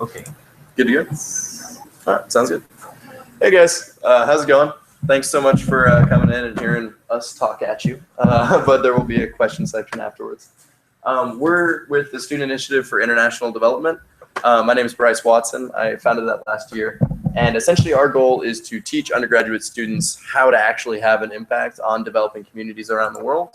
Okay. Good to go? All right, sounds good. Hey guys, how's it going? Thanks so much for coming in and hearing us talk at you. But there will be a question section afterwards. We're with the Student Initiative for International Development. My name is Bryce Watson. I founded that last year. And essentially our goal is to teach undergraduate students how to actually have an impact on developing communities around the world.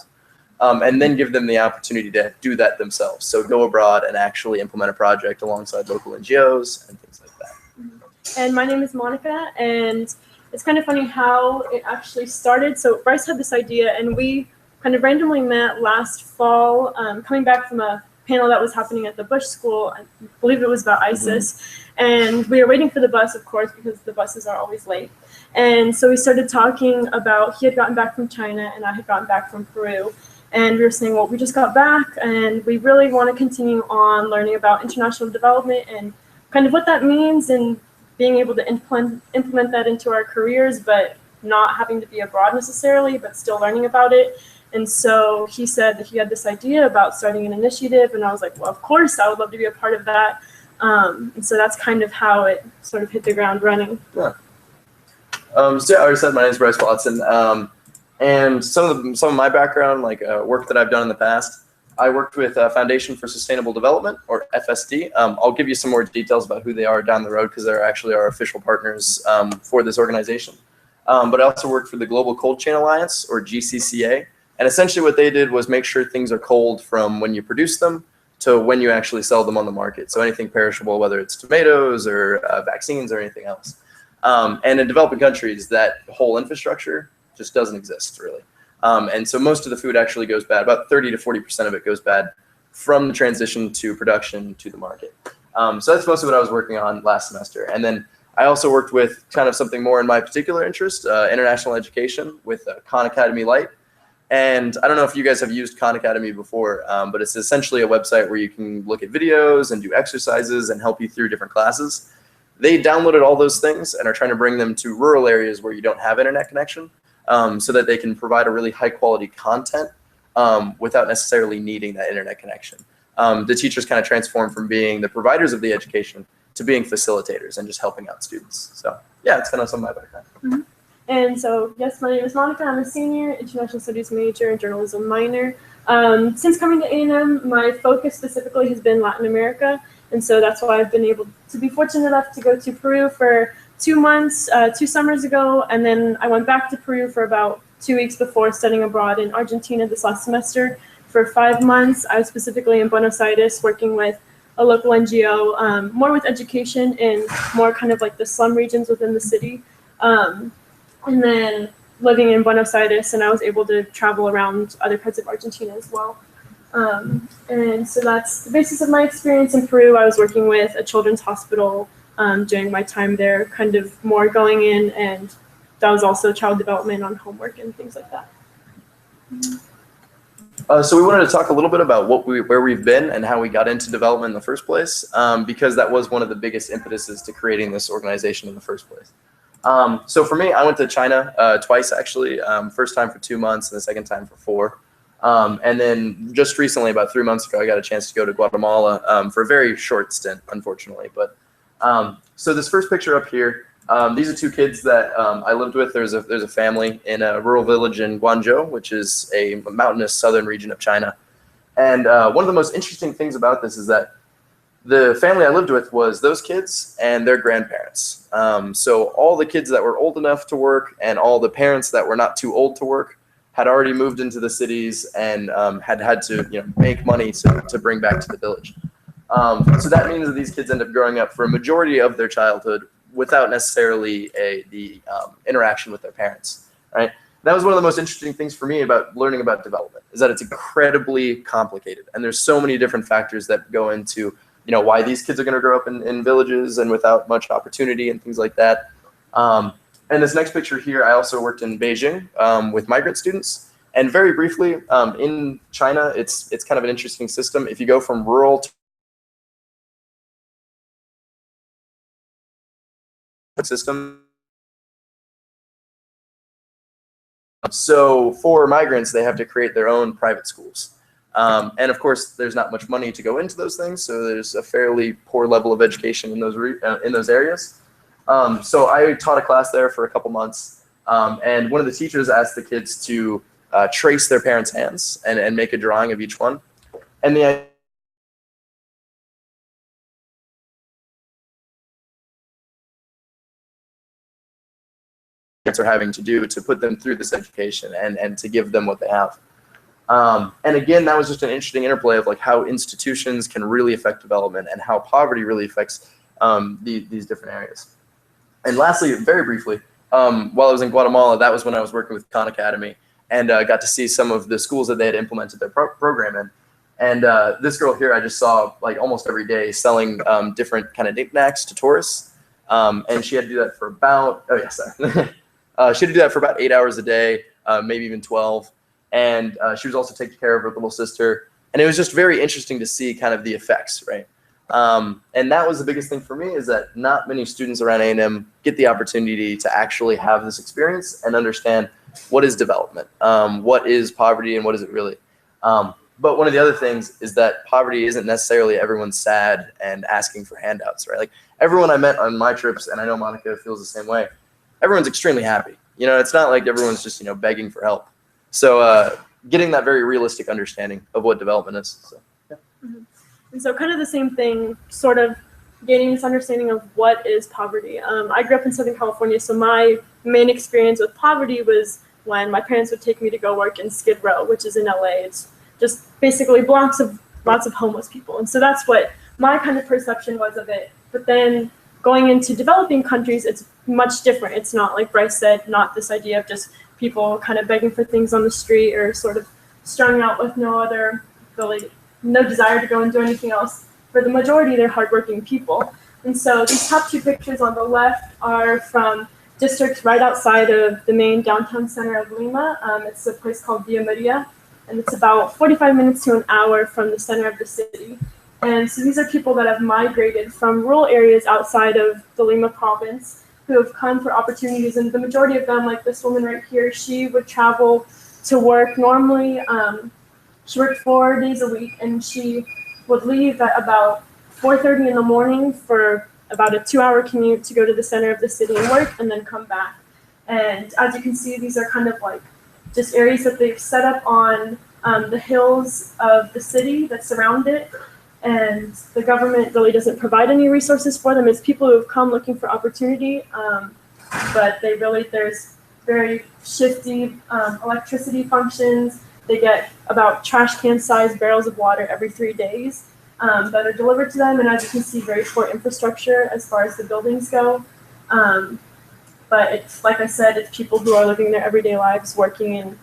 And then give them the opportunity to do that themselves. So go abroad and actually implement a project alongside local NGOs and things like that. And my name is Monica, and it's kind of funny how it actually started. So Bryce had this idea, and we kind of randomly met last fall, coming back from a panel that was happening at the Bush School. I believe it was about ISIS. And we were waiting for the bus, of course, because the buses are always late. And so we started talking about, he had gotten back from China, and I had gotten back from Peru. And we were saying, well, we just got back and we really want to continue on learning about international development and kind of what that means and being able to implement that into our careers, but not having to be abroad necessarily, but still learning about it. And so he said that he had this idea about starting an initiative, and I was like, well, of course, I would love to be a part of that. And so that's kind of how it sort of hit the ground running. Yeah. So I already said my name is Bryce Watson. And some of my background, like work that I've done in the past, I worked with Foundation for Sustainable Development, or FSD. I'll give you some more details about who they are down the road because they're actually our official partners for this organization. But I also worked for the Global Cold Chain Alliance, or GCCA. And essentially what they did was make sure things are cold from when you produce them to when you actually sell them on the market. So anything perishable, whether it's tomatoes or vaccines or anything else. And in developing countries, that whole infrastructure just doesn't exist really. And so most of the food actually goes bad. About 30 to 40% of it goes bad from the transition to production to the market. So that's most of what I was working on last semester. And then I also worked with kind of something more in my particular interest, international education with Khan Academy Lite. And I don't know if you guys have used Khan Academy before, but it's essentially a website where you can look at videos and do exercises and help you through different classes. They downloaded all those things and are trying to bring them to rural areas where you don't have internet connection. So that they can provide a really high quality content without necessarily needing that internet connection. The teachers kind of transform from being the providers of the education to being facilitators and just helping out students. So yeah, it's kind of some of my background. Mm-hmm. And so, yes, my name is Monica. I'm a senior, international studies major, and journalism minor. Since coming to A&M, my focus specifically has been Latin America. And so that's why I've been able to be fortunate enough to go to Peru for 2 months, 2 summers ago, and then I went back to Peru for about 2 weeks before studying abroad in Argentina this last semester for 5 months. I was specifically in Buenos Aires working with a local NGO, more with education and more kind of like the slum regions within the city. And then living in Buenos Aires, and I was able to travel around other parts of Argentina as well. And so that's the basis of my experience in Peru. I was working with a children's hospital during my time there, kind of more going in, and that was also child development on homework and things like that. So we wanted to talk a little bit about where we've been and how we got into development in the first place, because that was one of the biggest impetuses to creating this organization in the first place. So for me, I went to China twice actually, first time for 2 months and the second time for 4. And then just recently, about 3 months ago, I got a chance to go to Guatemala for a very short stint, unfortunately. But so this first picture up here, these are 2 kids that I lived with. There's a family in a rural village in Guangzhou, which is a mountainous southern region of China. And one of the most interesting things about this is that the family I lived with was those kids and their grandparents. So all the kids that were old enough to work and all the parents that were not too old to work had already moved into the cities and had to make money to bring back to the village. So that means that these kids end up growing up for a majority of their childhood without necessarily the interaction with their parents, right? That was one of the most interesting things for me about learning about development, is that it's incredibly complicated. And there's so many different factors that go into why these kids are going to grow up in villages and without much opportunity and things like that. And this next picture here, I also worked in Beijing with migrant students. And very briefly, in China, it's kind of an interesting system. If you go from rural to system, so for migrants, they have to create their own private schools. And of course, there's not much money to go into those things, so there's a fairly poor level of education in those areas. So I taught a class there for a couple months, and one of the teachers asked the kids to trace their parents' hands and make a drawing of each one. And the are having to do to put them through this education and to give them what they have. And again, that was just an interesting interplay of like how institutions can really affect development and how poverty really affects these different areas. And lastly, very briefly, while I was in Guatemala, that was when I was working with Khan Academy and got to see some of the schools that they had implemented their program in. And this girl here, I just saw like almost every day selling different kind of knickknacks to tourists. And she had to do that for about, oh yeah, sorry. She had to do that for about 8 hours a day, maybe even 12. And she was also taking care of her little sister. And it was just very interesting to see kind of the effects, right? And that was the biggest thing for me, is that not many students around A&M get the opportunity to actually have this experience and understand what is development, what is poverty, and what is it really. But one of the other things is that poverty isn't necessarily everyone's sad and asking for handouts, right? Like everyone I met on my trips, and I know Monica feels the same way, everyone's extremely happy. You know, it's not like everyone's just, you know, begging for help. So getting that very realistic understanding of what development is. So, yeah. Mm-hmm. And so kind of the same thing, sort of gaining this understanding of what is poverty. I grew up in Southern California, so my main experience with poverty was when my parents would take me to go work in Skid Row, which is in LA. It's just basically lots of homeless people. And so that's what my kind of perception was of it. But then going into developing countries, it's much different. It's not, like Bryce said, not this idea of just people kind of begging for things on the street or sort of strung out with no desire to go and do anything else. For the majority, they're hardworking people. And so these top two pictures on the left are from districts right outside of the main downtown center of Lima. It's a place called Villa Maria, and it's about 45 minutes to an hour from the center of the city. And so these are people that have migrated from rural areas outside of the Lima province who have come for opportunities. And the majority of them, like this woman right here, she would travel to work normally. She worked 4 days a week, and she would leave at about 4:30 in the morning for about a 2-hour commute to go to the center of the city and work, and then come back. And as you can see, these are kind of like just areas that they've set up on the hills of the city that surround it. And the government really doesn't provide any resources for them. It's people who have come looking for opportunity, but there's very shifty electricity functions. They get about trash can sized barrels of water every 3 days that are delivered to them. And as you can see, very poor infrastructure as far as the buildings go. But it's, like I said, it's people who are living their everyday lives, working and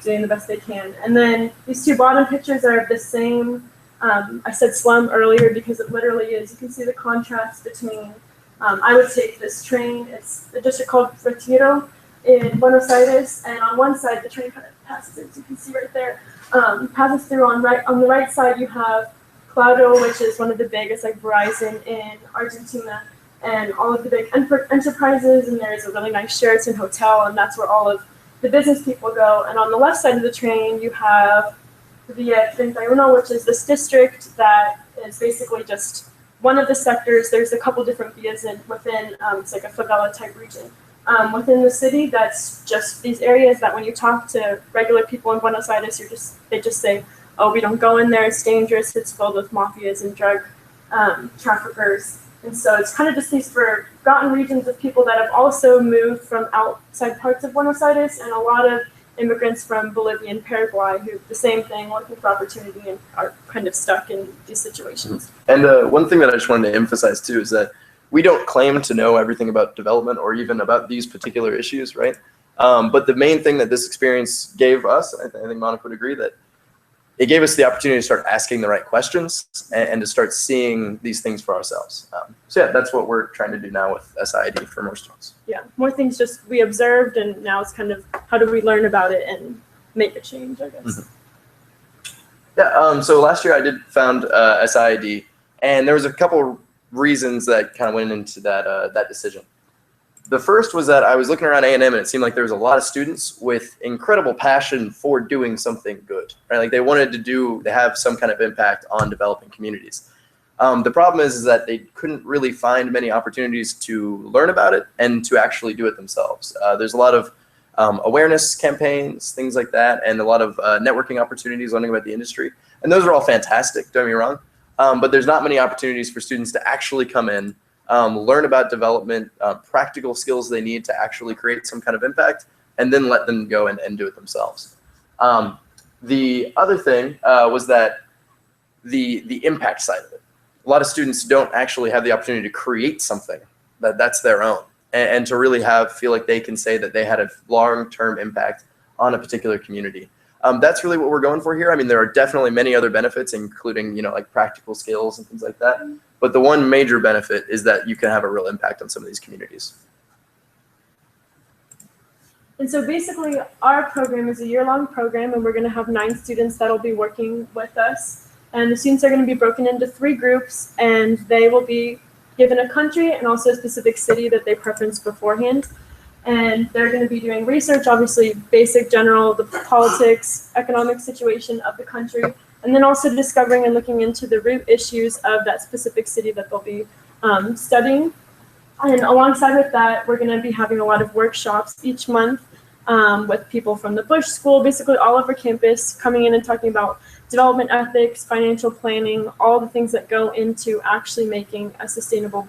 doing the best they can. And then these two bottom pictures are the same. I said slum earlier because it literally is. You can see the contrast between, I would take this train, it's a district called Retiro in Buenos Aires, and on one side the train kind of passes, as you can see right there, passes through on the right side you have Claro, which is one of the biggest, like Verizon in Argentina, and all of the big enterprises, and there's a really nice Sheraton hotel, and that's where all of the business people go. And on the left side of the train you have Villa 31, which is this district that is basically just one of the sectors. There's a couple different villas within, it's like a favela type region within the city. That's just these areas that when you talk to regular people in Buenos Aires, they just say, oh, we don't go in there, it's dangerous, it's filled with mafias and drug traffickers. And so it's kind of just these forgotten regions of people that have also moved from outside parts of Buenos Aires, and a lot of immigrants from Bolivia and Paraguay who the same thing, looking for opportunity and are kind of stuck in these situations. And one thing that I just wanted to emphasize too is that we don't claim to know everything about development or even about these particular issues, right? But the main thing that this experience gave us, I think Monica would agree, that it gave us the opportunity to start asking the right questions and to start seeing these things for ourselves. So yeah, that's what we're trying to do now with SIID for more students. Yeah, more things just we observed, and now it's kind of how do we learn about it and make a change, I guess. Mm-hmm. Yeah, so last year I did found SIID, and there was a couple reasons that kind of went into that decision. The first was that I was looking around A&M and it seemed like there was a lot of students with incredible passion for doing something good, right? Like they have some kind of impact on developing communities. The problem is that they couldn't really find many opportunities to learn about it and to actually do it themselves. There's a lot of awareness campaigns, things like that, and a lot of networking opportunities, learning about the industry. And those are all fantastic, don't get me wrong. But there's not many opportunities for students to actually come in, learn about development, practical skills they need to actually create some kind of impact, and then let them go and do it themselves. The other thing was that the impact side of it. A lot of students don't actually have the opportunity to create something that's their own, and to really feel like they can say that they had a long-term impact on a particular community. That's really what we're going for here. I mean, there are definitely many other benefits, including, like practical skills and things like that. But the one major benefit is that you can have a real impact on some of these communities. And so basically our program is a year-long program, and we're going to have 9 students that'll be working with us. And the students are going to be broken into 3 groups, and they will be given a country and also a specific city that they preference beforehand. And they're going to be doing research, obviously basic, general, the politics, economic situation of the country, and then also discovering and looking into the root issues of that specific city that they'll be studying. And alongside with that, we're going to be having a lot of workshops each month with people from the Bush School, basically all over campus, coming in and talking about development ethics, financial planning, all the things that go into actually making a sustainable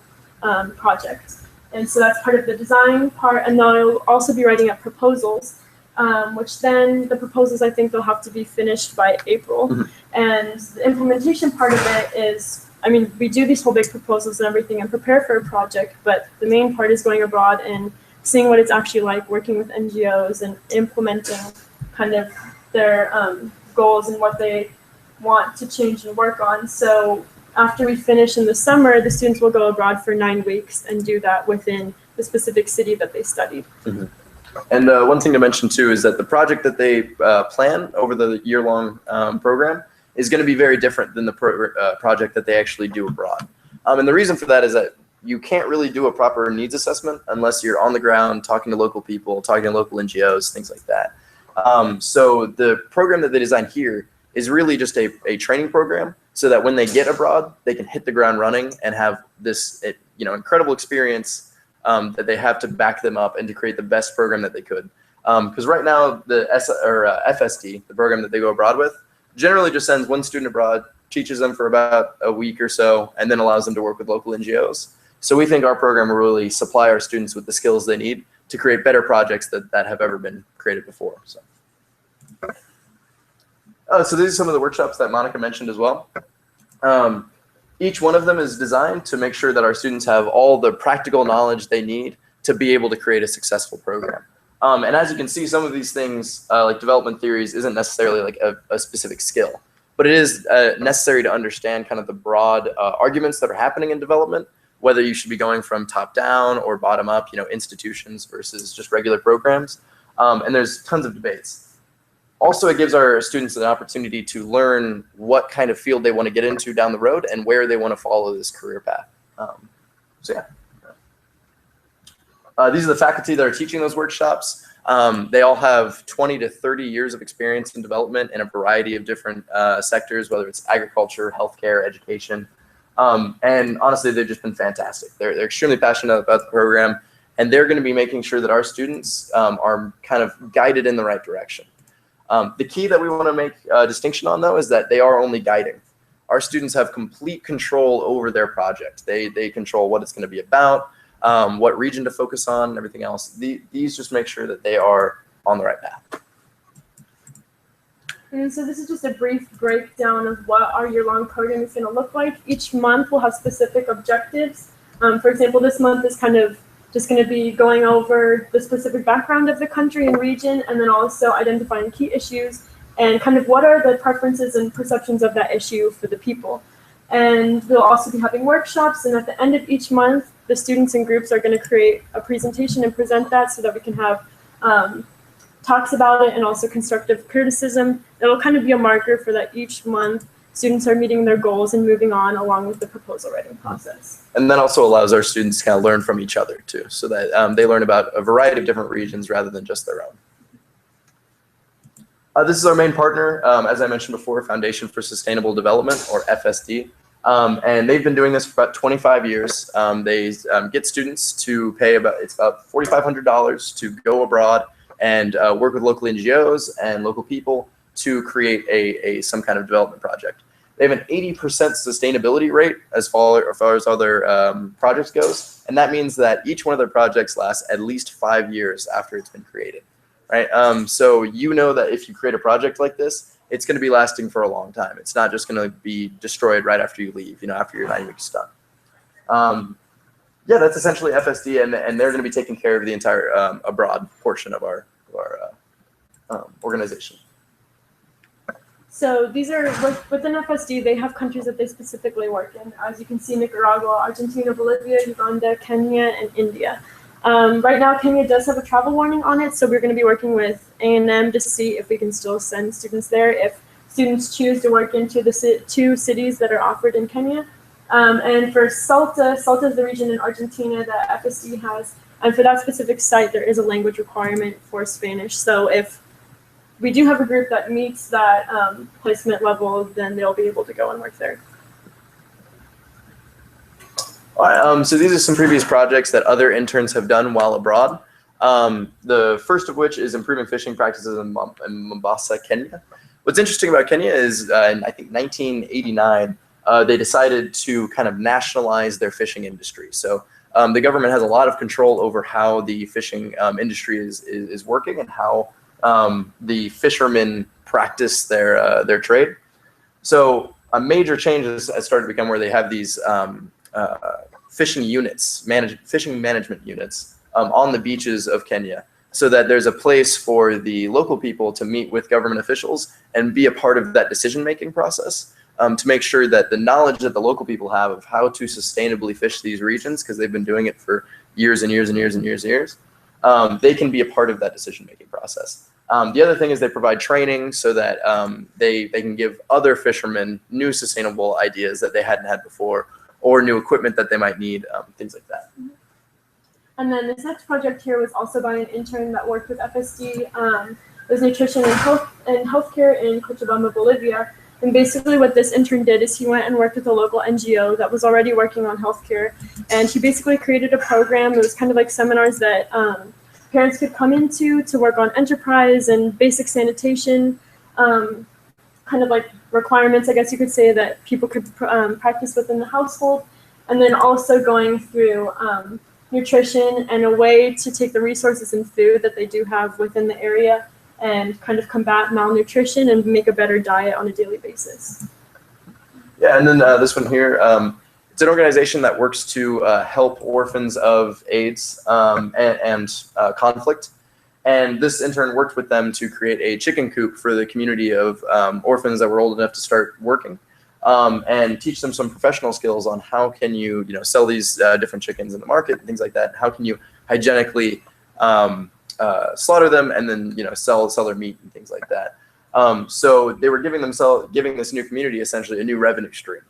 project. And so that's part of the design part, and they'll also be writing up proposals, which then the proposals, I think they'll have to be finished by April. Mm-hmm. And the implementation part of it is, I mean, we do these whole big proposals and everything and prepare for a project, but the main part is going abroad and seeing what it's actually like working with NGOs and implementing kind of their goals and what they want to change and work on. So after we finish in the summer, the students will go abroad for 9 weeks and do that within the specific city that they studied. Mm-hmm. And one thing to mention too is that the project that they plan over the year-long program is going to be very different than the project that they actually do abroad. And the reason for that is that you can't really do a proper needs assessment unless you're on the ground, talking to local people, talking to local NGOs, things like that. So the program that they design here is really just a training program so that when they get abroad, they can hit the ground running and have this incredible experience that they have to back them up and to create the best program that they could. Because right now, the FSD, the program that they go abroad with, generally just sends one student abroad, teaches them for about a week or so, and then allows them to work with local NGOs. So we think our program will really supply our students with the skills they need to create better projects that have ever been created before. So these are some of the workshops that Monica mentioned as well. Each one of them is designed to make sure that our students have all the practical knowledge they need to be able to create a successful program. And as you can see, some of these things, like development theories, isn't necessarily like a specific skill, but it is necessary to understand kind of the broad arguments that are happening in development, whether you should be going from top down or bottom up, institutions versus just regular programs. And there's tons of debates. Also, it gives our students an opportunity to learn what kind of field they want to get into down the road and where they want to follow this career path. These are the faculty that are teaching those workshops. They all have 20 to 30 years of experience in development in a variety of different sectors, whether it's agriculture, healthcare, education. And honestly, they've just been fantastic. They're extremely passionate about the program, and they're going to be making sure that our students are kind of guided in the right direction. The key that we want to make a distinction on, though, is that they are only guiding. Our students have complete control over their project. They control what it's going to be about, what region to focus on, and everything else. These just make sure that they are on the right path. And so this is just a brief breakdown of what our year-long program is going to look like. Each month we'll have specific objectives. For example, this month is kind of just going to be going over the specific background of the country and region, and then also identifying key issues and kind of what are the preferences and perceptions of that issue for the people. And we'll also be having workshops, and at the end of each month, the students and groups are going to create a presentation and present that so that we can have talks about it and also constructive criticism. It'll kind of be a marker for that each month students are meeting their goals and moving on along with the proposal writing process. And that also allows our students to kind of learn from each other too, so that they learn about a variety of different regions rather than just their own. This is our main partner, as I mentioned before, Foundation for Sustainable Development, or FSD. And they've been doing this for about 25 years. They get students to pay about $4,500 to go abroad and work with local NGOs and local people to create some kind of development project. They have an 80% sustainability rate as far as other projects goes, and that means that each one of their projects lasts at least 5 years after it's been created. Right? So you know that if you create a project like this, it's going to be lasting for a long time. It's not just going to be destroyed right after you leave, after you're not even done. Yeah, that's essentially FSD, and they're going to be taking care of the entire abroad portion of our organization. So these are, within FSD, they have countries that they specifically work in. As you can see, Nicaragua, Argentina, Bolivia, Uganda, Kenya, and India. Right now, Kenya does have a travel warning on it, so we're going to be working with A&M to see if we can still send students there if students choose to work into the 2 cities that are offered in Kenya. And for Salta is the region in Argentina that FSD has, and for that specific site, there is a language requirement for Spanish. So if we do have a group that meets that placement level, then they'll be able to go and work there. All right, so these are some previous projects that other interns have done while abroad. The first of which is improving fishing practices in Mombasa, Kenya. What's interesting about Kenya is in, I think, 1989, they decided to kind of nationalize their fishing industry. So the government has a lot of control over how the fishing industry is working and how the fishermen practice their trade. So a major change has started to become where they have these fishing units, fishing management units on the beaches of Kenya, so that there's a place for the local people to meet with government officials and be a part of that decision-making process, to make sure that the knowledge that the local people have of how to sustainably fish these regions, because they've been doing it for years and years and years and years and years, they can be a part of that decision-making process. The other thing is they provide training so that they can give other fishermen new sustainable ideas that they hadn't had before, or new equipment that they might need, things like that. And then this next project here was also by an intern that worked with FSD. It was nutrition and healthcare in Cochabamba, Bolivia. And basically what this intern did is he went and worked with a local NGO that was already working on healthcare. And he basically created a program. It was kind of like seminars that parents could come into to work on enterprise and basic sanitation, kind of like requirements, I guess you could say, that people could practice within the household. And then also going through nutrition and a way to take the resources and food that they do have within the area and kind of combat malnutrition and make a better diet on a daily basis. Yeah, and then this one here, it's an organization that works to help orphans of AIDS and conflict. And this intern worked with them to create a chicken coop for the community of orphans that were old enough to start working, and teach them some professional skills on how can you, sell these different chickens in the market and things like that. How can you hygienically slaughter them and then sell their meat and things like that. So they were giving this new community essentially a new revenue stream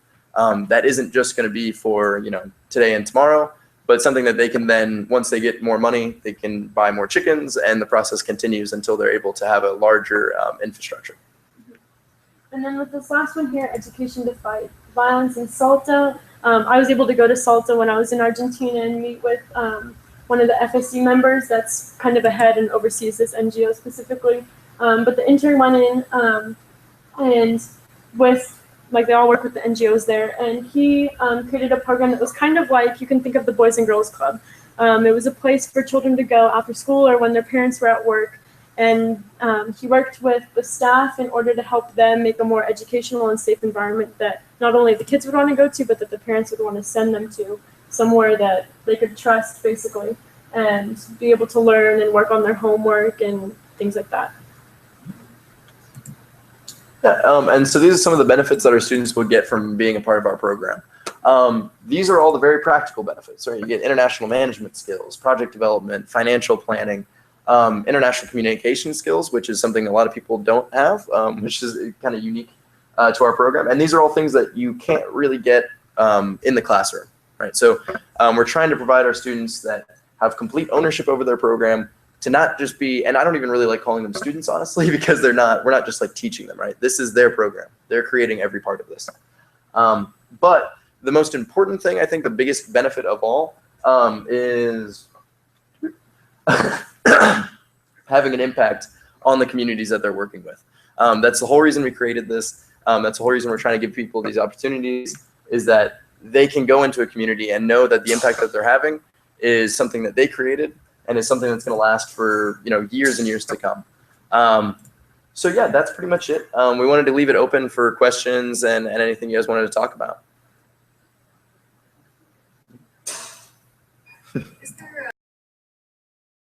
that isn't just going to be for today and tomorrow, but something that they can then, once they get more money, they can buy more chickens, and the process continues until they're able to have a larger infrastructure. And then with this last one here, Education to Fight Violence in Salta. I was able to go to Salta when I was in Argentina and meet with one of the FSD members that's kind of ahead and oversees this NGO specifically. But the intern went in and they all work with the NGOs there, and he created a program that was kind of like, you can think of the Boys and Girls Club. It was a place for children to go after school or when their parents were at work, and he worked with the staff in order to help them make a more educational and safe environment that not only the kids would want to go to, but that the parents would want to send them to, somewhere that they could trust, basically, and be able to learn and work on their homework and things like that. Yeah, and so these are some of the benefits that our students will get from being a part of our program. These are all the very practical benefits, right? You get international management skills, project development, financial planning, international communication skills, which is something a lot of people don't have, which is kind of unique to our program. And these are all things that you can't really get in the classroom, right? So we're trying to provide our students that have complete ownership over their program to not just be, and I don't even really like calling them students, honestly, because we're not just like teaching them, right? This is their program. They're creating every part of this. But the most important thing, I think the biggest benefit of all is having an impact on the communities that they're working with. That's the whole reason we created this. That's the whole reason we're trying to give people these opportunities, is that they can go into a community and know that the impact that they're having is something that they created and is something that's going to last for years and years to come. So yeah, that's pretty much it. We wanted to leave it open for questions and anything you guys wanted to talk about.